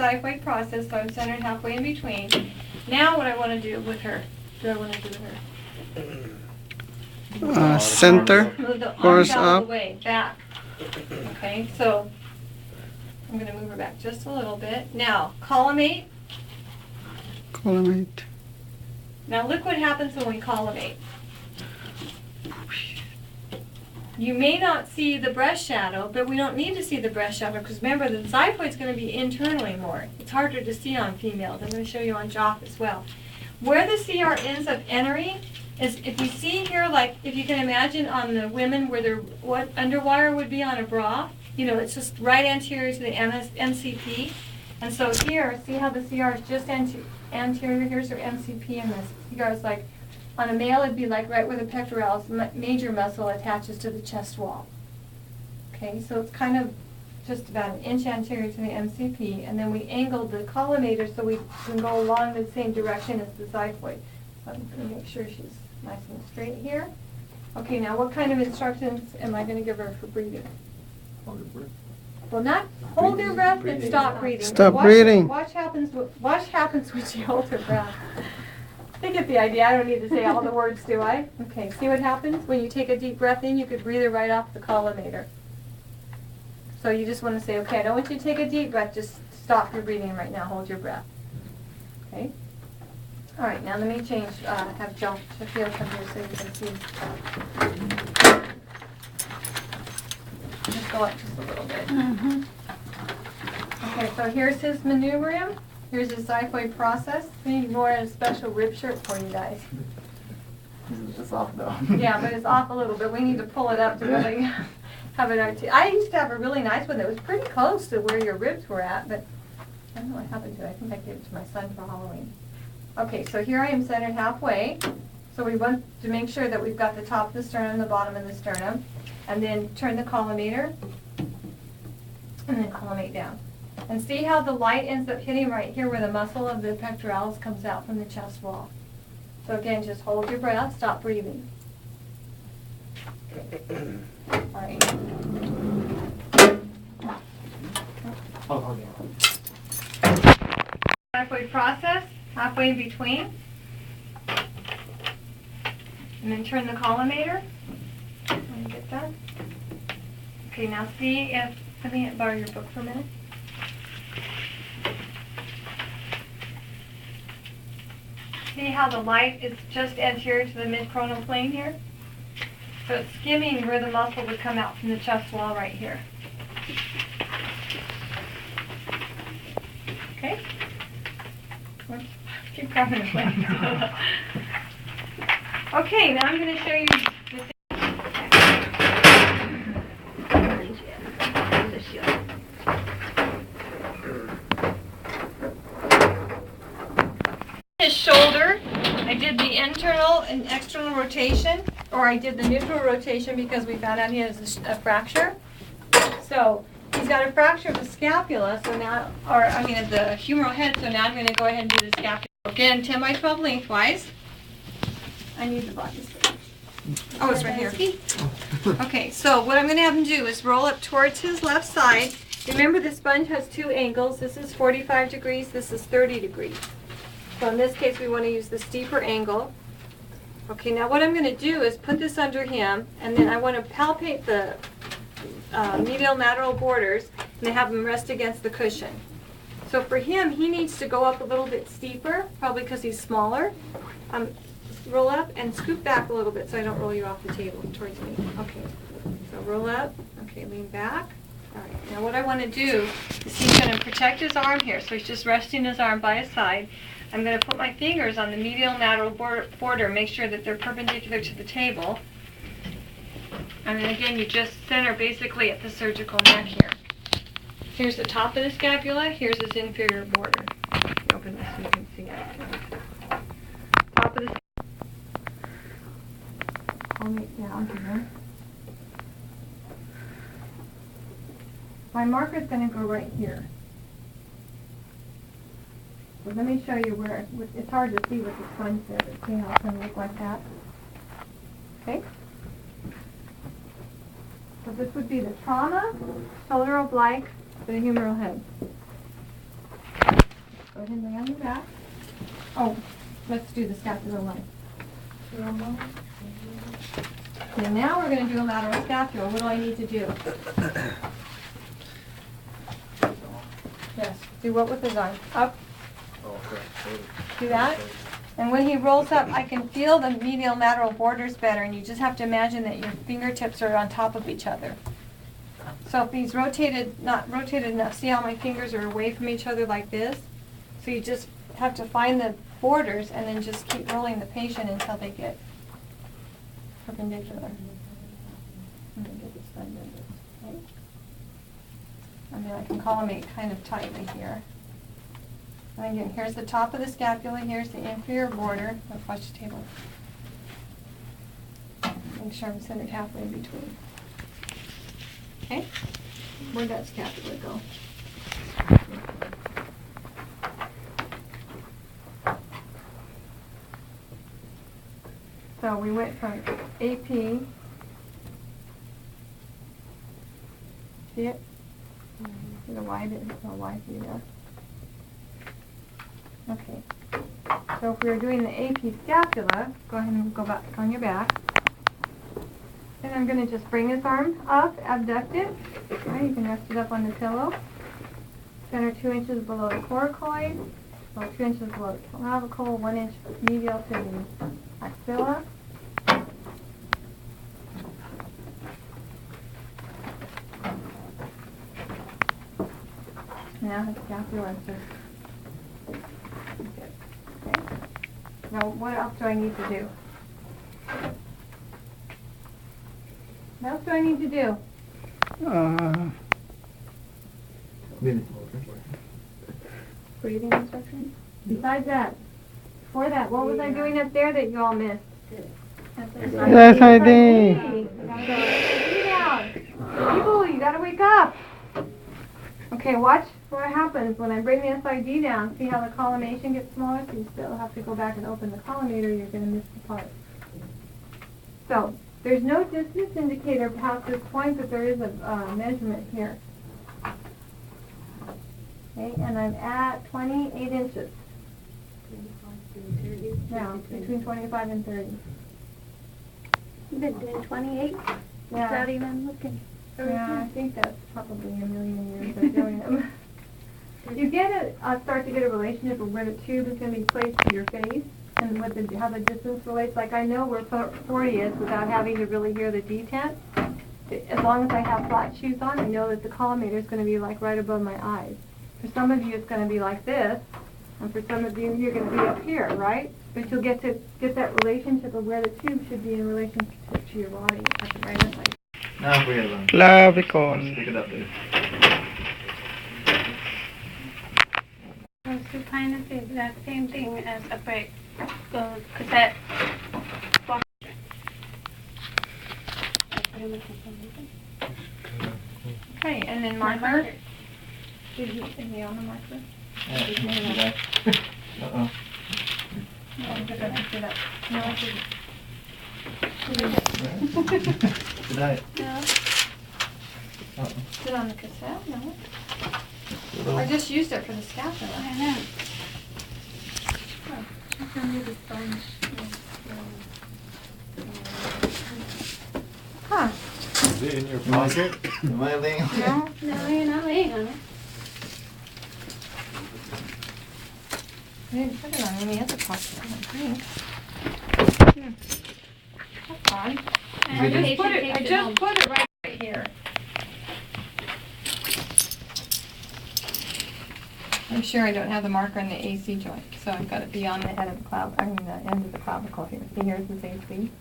xiphoid process, so I'm centered halfway in between. Now what I want to do with her, Center, move the horse arms out of up. the way, back. Okay, so I'm going to move her back just a little bit. Now, collimate. Collimate. Now look what happens when we collimate. You may not see the breast shadow, but we don't need to see the breast shadow because remember the xiphoid is going to be internally more. It's harder to see on females. I'm going to show you on Jock as well. Where the CR ends up entering is if you see here, like if you can imagine on the women where their what underwire would be on a bra, you know, it's just right anterior to the MCP. And so here, see how the CR is just anterior, here's her MCP, and this CR is like, on a male it'd be like right where the pectoralis major muscle attaches to the chest wall. Okay, so it's kind of just about an inch anterior to the MCP, and then we angled the collimator so we can go along the same direction as the xiphoid. So I'm going to make sure she's nice and straight here. Okay, now what kind of instructions am I going to give her for breathing? Well, not hold your breath, but stop breathing. Stop breathing. Watch happens when she holds her breath. They get the idea. I don't need to say all the words, do I? Okay, see what happens? When you take a deep breath in, you could breathe it right off the collimator. So you just want to say, okay, I don't want you to take a deep breath, just stop your breathing right now, hold your breath. Okay? All right, now let me change, have Shafia come here so you can see. Just go up just a little bit. Okay, so here's his manubrium. Here's his xiphoid process. We need more a special rib shirt for you guys. It's off though. Yeah, but it's off a little bit. We need to pull it up to really have it articulate. I used to have a really nice one that was pretty close to where your ribs were at, but I don't know what happened to it. I think I gave it to my son for Halloween. Okay, so here I am centered halfway. So we want to make sure that we've got the top of the sternum, the bottom of the sternum, and then turn the collimator, and then collimate down. And see how the light ends up hitting right here where the muscle of the pectoralis comes out from the chest wall. So again, just hold your breath, stop breathing. All right. Halfway process, halfway in between. And then turn the collimator. Let me get that. Okay, now see if, let me borrow your book for a minute. See how the light is just anterior to the mid-coronal plane here? So it's skimming where the muscle would come out from the chest wall right here. Okay? Oops. Keep grabbing the plane. Okay, now I'm going to show you the thing. His shoulder, I did the internal and external rotation, or I did the neutral rotation because we found out he has a fracture. So he's got a fracture of the scapula, so now, or I mean of the humeral head, so now I'm going to go ahead and do the scapula. Again, 10 by 12 lengthwise. I need the body spray. Oh, it's right here. Okay, so what I'm going to have him do is roll up towards his left side. Remember the sponge has two angles. This is 45 degrees, this is 30 degrees. So in this case, we want to use the steeper angle. Okay, now what I'm going to do is put this under him, and then I want to palpate the medial lateral borders, and then have him rest against the cushion. So for him, he needs to go up a little bit steeper, probably because he's smaller. Roll up and scoot back a little bit so I don't roll you off the table towards me. Okay, so roll up. Okay, lean back. All right, now what I want to do is he's going to protect his arm here, so he's just resting his arm by his side. I'm going to put my fingers on the medial lateral border, make sure that they're perpendicular to the table. And then again, you just center basically at the surgical neck here. Here's the top of the scapula, here's his inferior border. Open this so you can see it. Top of the collimate down here. My marker's going to go right here. So let me show you where, it's hard to see with the sponge there, but see how it's going to look like that. Okay? So this would be the trauma, shoulder oblique, to the humeral head. ahead and lay on your back. Oh, let's do the scapular line. Okay, now we're going to do a lateral scapula. What do I need to do? Yes, do what with his arm? Up. Do that. And when he rolls up, I can feel the medial lateral borders better, and you just have to imagine that your fingertips are on top of each other. So if he's not rotated enough, see how my fingers are away from each other like this? So you just have to find the borders and then just keep rolling the patient until they get perpendicular. I'm going to get this done. Okay. And then I can collimate kind of tightly here. And again, here's the top of the scapula, here's the inferior border. Let's watch the table. Make sure I'm centered halfway in between. Okay? Where'd that scapula go? So we went from AP, see it? See the Y, Y for you there. Okay, so if we were doing the AP scapula, go ahead and go back on your back. And I'm going to just bring his arm up, abduct it. Right, you can rest it up on the pillow. Center 2 inches below the coracoid, about 2 inches below the clavicle, 1 inch medial to the axilla. Now his scapula is just okay. Now what else do I need to do? What else do I need to do? Breathing instructions? Besides that, before that, what was I doing up there that you all missed? Yes, I did. You gotta go SID down. People, you gotta wake up. Okay, watch what happens when I bring the SID down. See how the collimation gets smaller? So you still have to go back and open the collimator. You're going to miss the part. So, there's no distance indicator past this point, but there is a measurement here. Okay, and I'm at 28 inches. Now, between 25 and 30. You've been doing 28 without even looking. Yeah, I think that's probably a million years of doing them. You start to get a relationship of where the tube is going to be placed to your face and how the distance relates. Like I know where 40 is without having to really hear the detent. As long as I have flat shoes on, I know that the collimator is going to be like right above my eyes. For some of you, it's going to be like this, and for some of you, you're going to be up here, right? But you'll get that relationship of where the tube should be in relationship to your body at the right side. Now we have Clavicle. Pick it up there. It's the kind of the exact same thing as a break. So, cassette. Okay, and then marker. Did he on the marker? Uh-oh. No, I did that. No, I didn't. Good night. No. Uh-oh. Is it on the cassette? No. I just used it for the scapula. I know. Huh. Is it in your pocket? Am I laying on it? No? No, you're not laying on it. I didn't put it on any other pocket, I don't think. That's odd. I just put it right here. I'm sure I don't have the marker in the AC joint, so I've got it beyond the head of the the end of the clavicle here. See, here's his AC.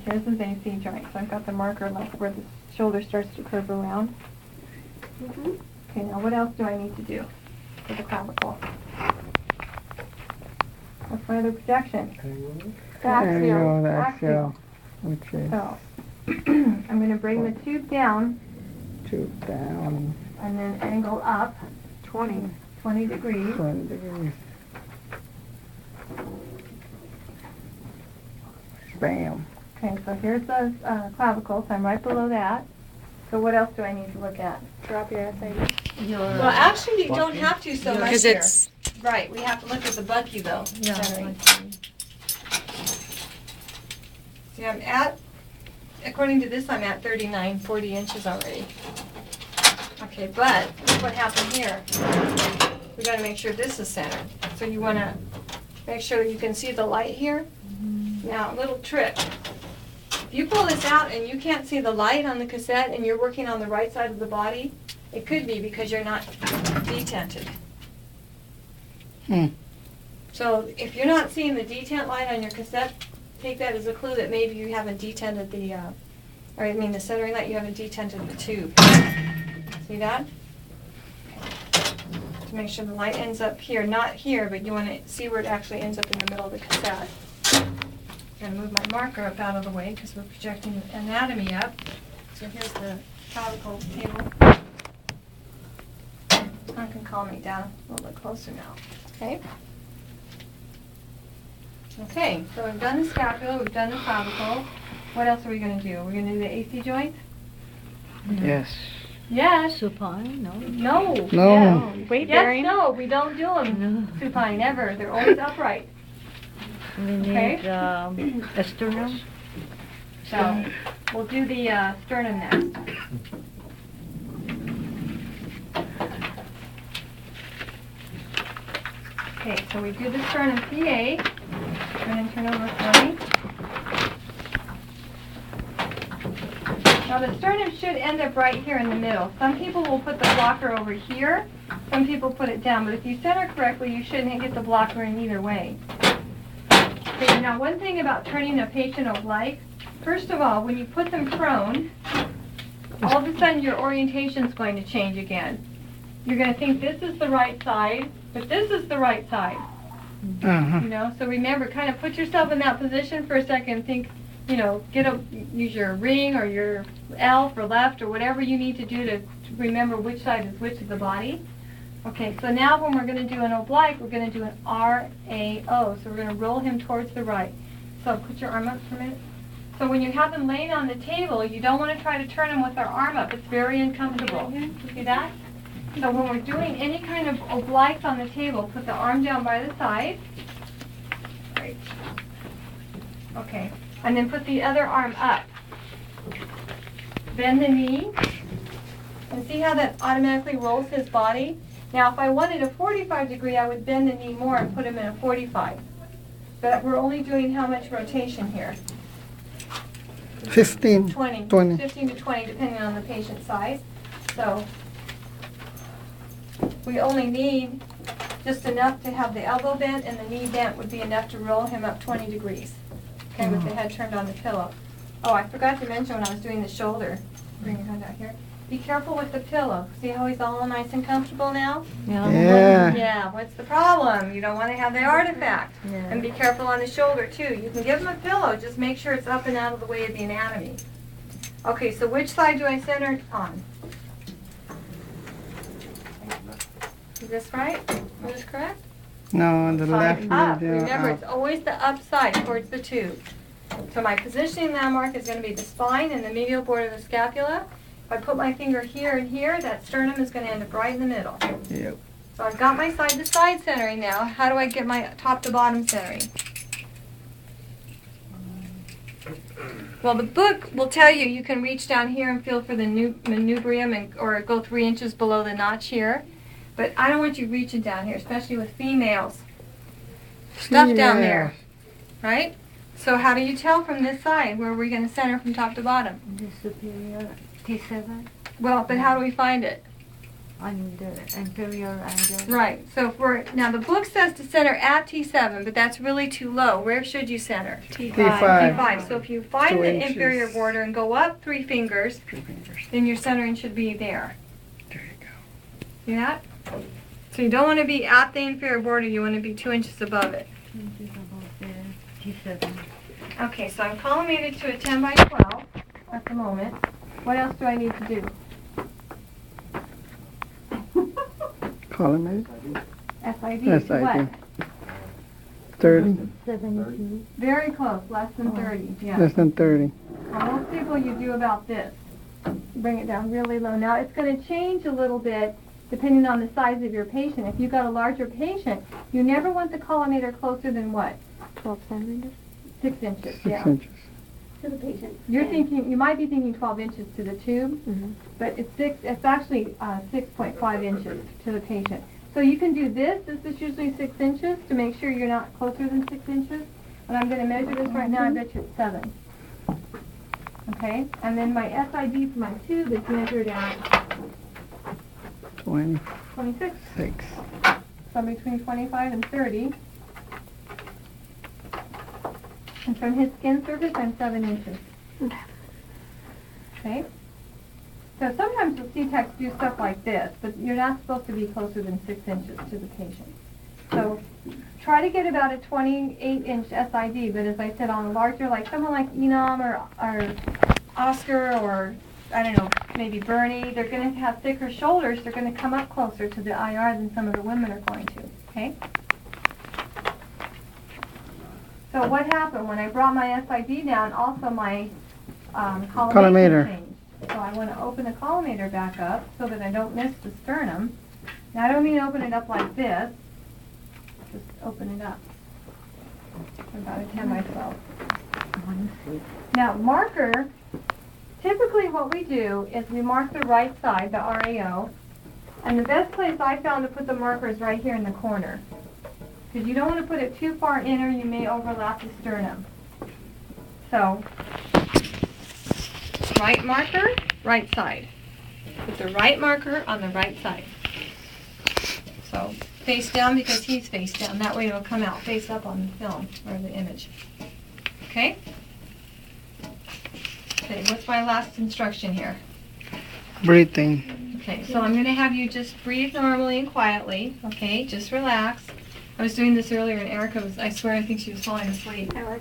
Here's his AC joint, so I've got the marker like where the shoulder starts to curve around. Okay, now what else do I need to do for the clavicle? What's my other projection? There you go, Axial. the axial, which is So, I'm going to bring the tube down tube down and then angle up 20 degrees. 20 degrees. Bam. Okay, so here's the clavicle, so I'm right below that. So what else do I need to look at? Drop your SID. Well, actually, you don't have to so much Because here. it's, Right, we have to look at the Bucky though. yeah. centering. See, I'm at, according to this, I'm at 39, 40 inches already. Okay, but what happened here? We gotta make sure this is centered. So you wanna make sure you can see the light here. Now, a little trick. If you pull this out and you can't see the light on the cassette and you're working on the right side of the body, it could be because you're not detented. Hmm. So if you're not seeing the detent light on your cassette, take that as a clue that maybe you haven't detented the, the centering light, you haven't detented the tube. See that? To make sure the light ends up here, not here, but you want to see where it actually ends up in the middle of the cassette. I'm going to move my marker up out of the way because we're projecting the anatomy up. So here's the clavicle table. I can calm me down a little bit closer now. Okay? Okay, so we've done the scapula, we've done the clavicle. What else are we going to do? We're going to do the AC joint? Yes. Yes. Supine, no? No. No. Yes. Weight Yes, bearing? no, we don't do them No. supine, ever. They're always upright. We Okay. need, a sternum. So, we'll do the sternum next. Okay, so we do the sternum PA. And then turn over for me. Now the sternum should end up right here in the middle. Some people will put the blocker over here. Some people put it down. But if you center correctly, you shouldn't get the blocker in either way. Okay, now one thing about turning a patient oblique, first of all, when you put them prone, all of a sudden your orientation is going to change again. You're going to think this is the right side, but this is the right side. Uh-huh. You know, so remember, kind of put yourself in that position for a second. Think, you know, use your ring or your L for left or whatever you need to do to remember which side is which of the body. Okay, so now when we're going to do an oblique, we're going to do an RAO. So we're going to roll him towards the right. So put your arm up for a minute. So when you have him laying on the table, you don't want to try to turn him with our arm up. It's very uncomfortable. See that? So when we're doing any kind of obliques on the table, put the arm down by the side. Right. Okay. And then put the other arm up. Bend the knee. And see how that automatically rolls his body? Now if I wanted a 45 degree, I would bend the knee more and put him in a 45. But we're only doing how much rotation here? 15. 20. 20. 15 to 20, depending on the patient size. So we only need just enough to have the elbow bent, and the knee bent would be enough to roll him up 20 degrees. Okay, with the head turned on the pillow. Oh, I forgot to mention when I was doing the shoulder. Bring your hand out here. Be careful with the pillow. See how he's all nice and comfortable now? Yeah. Yeah, what's the problem? You don't want to have the artifact. Yeah. And be careful on the shoulder too. You can give him a pillow, just make sure it's up and out of the way of the anatomy. Okay, so which side do I center on? Is this right? Is this correct? No, on the left. Side up. middle, Remember, up. it's always the up side towards the tube. So my positioning landmark is going to be the spine and the medial border of the scapula. If I put my finger here and here, that sternum is going to end up right in the middle. Yep. So I've got my side-to-side centering now. How do I get my top-to-bottom centering? Well, the book will tell you you can reach down here and feel for the manubrium or go 3 inches below the notch here. But I don't want you reaching down here, especially with females. Stuff down there, right? So how do you tell from this side where we're going to center from top to bottom? The superior T7 Well, but how do we find it? on the inferior angle. Right. So if we're now the book says to center at T7, but that's really too low. Where should you center? T5. T5. So if you find 2 the inches. inferior border and go up 3 fingers, then your centering should be there. There you go. See that? So you don't want to be at the inferior border. You want to be 2 inches above it. This is about the T7. Okay. So I'm collimated to a 10 by 12 at the moment. What else do I need to do? Column SID. Yes, to I what? do. 30. 70. Very close. Less than 30. Yeah. Less than 30. Well, most people you do about this. bring it down really low. Now it's going to change a little bit depending on the size of your patient. If you've got a larger patient, you never want the collimator closer than what? 12 centimeters 6 inches, 6 yeah. inches. to the patient. You're thinking, you might be thinking 12 inches to the tube, but it's actually 6.5 inches to the patient. So you can do this. This is usually 6 inches to make sure you're not closer than 6 inches. And I'm going to measure this right now. I bet you it's 7. Okay? And then my SID for my tube is measured at 26. 6. So between 25 and 30. And from his skin surface, I'm 7 inches. Okay? So sometimes you'll see techs do stuff like this, but you're not supposed to be closer than 6 inches to the patient. So try to get about a 28-inch SID, but as I said, on a larger, like someone like Enam or Oscar or, I don't know, maybe Bernie, they're going to have thicker shoulders. They're going to come up closer to the IR than some of the women are going to. Okay? So what happened when I brought my SID down? Also, my collimator changed. So I want to open the collimator back up so that I don't miss the sternum. Now I don't mean open it up like this. Just open it up. About a 10 by 12. Now marker. Typically, what we do is we mark the right side, the RAO, and the best place I found to put the marker is right here in the corner. Because you don't want to put it too far in or you may overlap the sternum. So, right marker, right side. Put the right marker on the right side. So, face down because he's face down. That way it'll come out face up on the film or the image. Okay? Okay, what's my last instruction here? Breathing. Okay, so I'm going to have you just breathe normally and quietly. Okay, just relax. I was doing this earlier and Erica was, I swear, I think she was falling asleep. I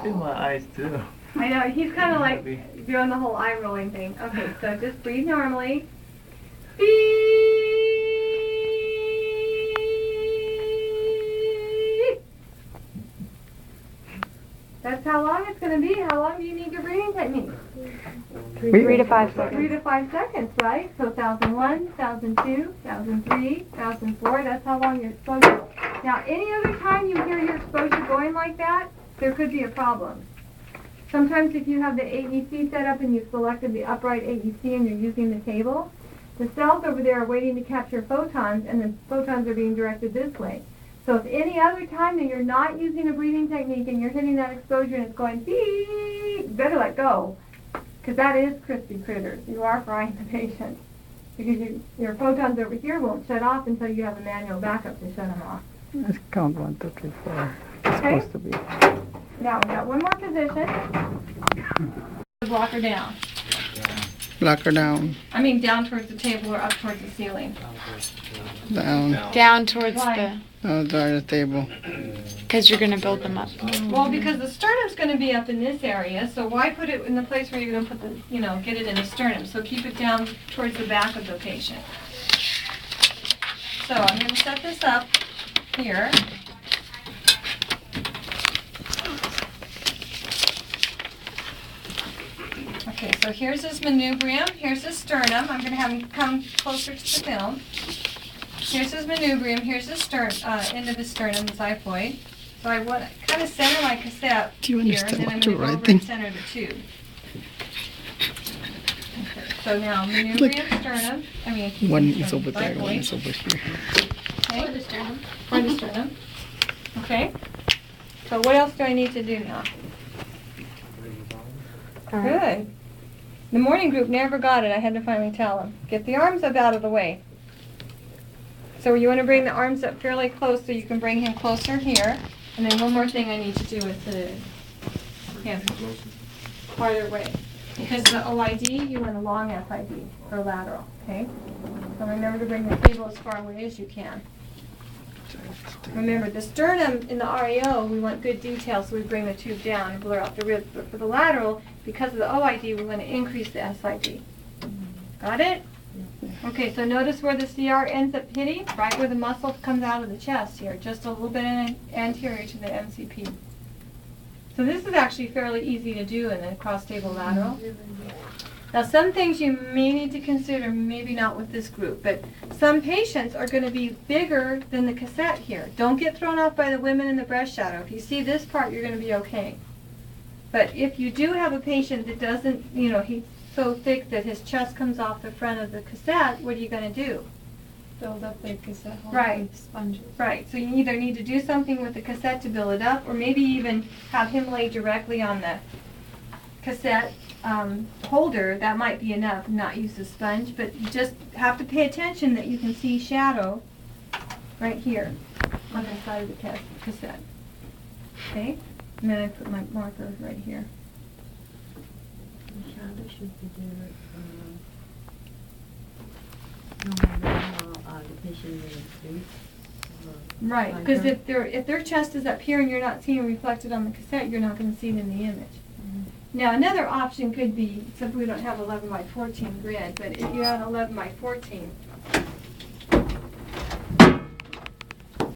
feel my eyes too. I know, he's kind of like doing the whole eye rolling thing. Okay, so just breathe normally. Beep. That's how long it's going to be. How long do you need your breathing technique? 3 to 5 seconds. 3 to 5 seconds, right? So 1001, 1002, 1003, 1004, that's how long your exposure. Now, any other time you hear your exposure going like that, there could be a problem. Sometimes if you have the AEC set up and you've selected the upright AEC and you're using the table, the cells over there are waiting to capture photons and the photons are being directed this way. So if any other time that you're not using a breathing technique and you're hitting that exposure and it's going beep, you better let go. Because that is crispy critters. You are frying the patient. Because your photons over here won't shut off until you have a manual backup to shut them off. Let's count 1, 2, 3, 4. It's Okay. supposed to be. Now, we got one more position. Block her down. Block her down. I mean down towards the table or up towards the ceiling. Down. Down towards Why? Down the table. because you're going to build them up. Well, because the sternum's going to be up in this area, so why put it in the place where you're going to put the, get it in the sternum? So keep it down towards the back of the patient. So I'm going to set this up here. Okay, so here's his manubrium, here's his sternum. I'm going to have him come closer to the film. Here's his manubrium, here's his end of his sternum, the xiphoid. So I want to kind of center my cassette Do you here, and understand then I'm what going to you're go over writing? and center the tube. So now, manubrium, sternum, One is over there, one xiphoid. is over here. Okay. For the sternum. For the sternum. Okay. So what else do I need to do now? Good. The morning group never got it. I had to finally tell them. Get the arms up out of the way. So you want to bring the arms up fairly close so you can bring him closer here. And then one more thing I need to do with him. Farther away. Because the OID, you want a long SID or lateral. Okay? So remember to bring the table as far away as you can. Remember, the sternum in the RAO, we want good detail, so we bring the tube down and blur out the ribs. But for the lateral, because of the OID, we want to increase the SID. Got it? Okay, so notice where the CR ends up hitting, right where the muscle comes out of the chest here, just a little bit anterior to the MCP. So this is actually fairly easy to do in a cross table lateral. Now some things you may need to consider, maybe not with this group, but some patients are going to be bigger than the cassette here. Don't get thrown off by the women in the breast shadow. If you see this part, you're going to be okay. But if you do have a patient that doesn't, you know, he's so thick that his chest comes off the front of the cassette, what are you going to do? Build up the cassette holder Right. with sponges. Right, so you either need to do something with the cassette to build it up, or maybe even have him lay directly on the cassette holder. That might be enough, not use the sponge, but you just have to pay attention that you can see shadow right here on the side of the cassette. Okay, and then I put my marker right here. The shadow should be there, no matter how the patient will sleep. Right, because if their chest is up here and you're not seeing it reflected on the cassette, you're not going to see it in the image. Now another option could be, except we don't have 11 by 14 grid, but if you had 11 by 14,